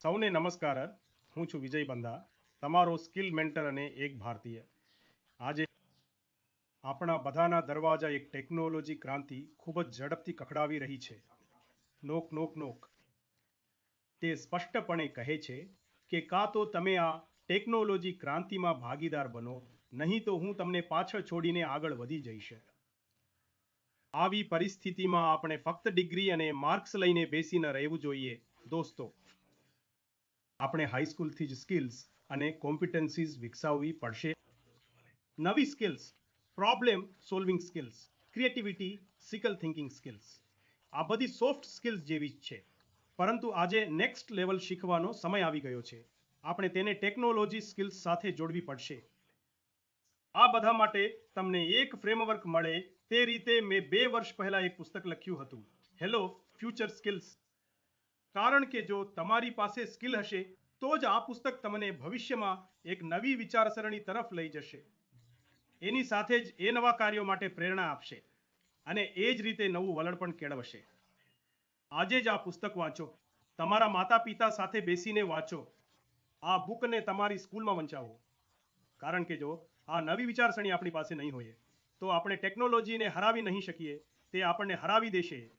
સૌને નમસ્કાર. હું છું વિજય બંધા, તમારો સ્કિલ મેન્ટર અને એક ભારતીય. આજે આપણા બધાના દરવાજા એક ટેકનોલોજી ક્રાંતિ ખૂબ જ ઝડપથી ખખડાવી રહી છે. નોક નોક નોક. તે સ્પષ્ટપણે કહે છે કે કાં તો તમે આ ટેકનોલોજી ક્રાંતિમાં ભાગીદાર બનો, નહીં તો હું તમને પાછળ છોડીને આગળ વધી જઈશ. આવી પરિસ્થિતિમાં આપણે ફક્ત ડિગ્રી અને માર્ક્સ લઈને બેસી ન રહેવું જોઈએ. દોસ્તો, આપણે હાઈસ્કૂલથી જ સ્કિલ્સ અને કોમ્પિટન્સીઝ વિકસાવવી પડશે. નવી skills, problem solving skills, creativity, sickle thinking skills, આ બધી સોફ્ટ સ્કિલ્સ જેવી જ છે. પરંતુ આજે નેક્સ્ટ લેવલ શીખવાનો સમય આવી ગયો છે. આપણે તેને ટેકનોલોજી સ્કિલ્સ સાથે જોડવી પડશે. આ બધા માટે તમને એક ફ્રેમવર્ક મળે તે રીતે મેં 2 વર્ષ પહેલા એક પુસ્તક લખ્યું હતું, હેલો ફ્યુચર સ્કિલ્સ. કારણ કે જો તમારી પાસે સ્કિલ હશે તો જ આ પુસ્તક તમને ભવિષ્યમાં એક નવી વિચારસરણી તરફ લઈ જશે. એની સાથે જ એ નવા કાર્યો માટે પ્રેરણા આપશે અને એ જ રીતે નવું વલણ પણ કેળવશે. આજે જ આ પુસ્તક વાંચો, તમારા માતા પિતા સાથે બેસીને વાંચો, આ બુકને તમારી સ્કૂલમાં વંચાવો. કારણ કે જો આ નવી વિચારસરણી આપણી પાસે નહીં હોય તો આપણે ટેકનોલોજીને હરાવી નહીં શકીએ, તે આપણને હરાવી દેશે.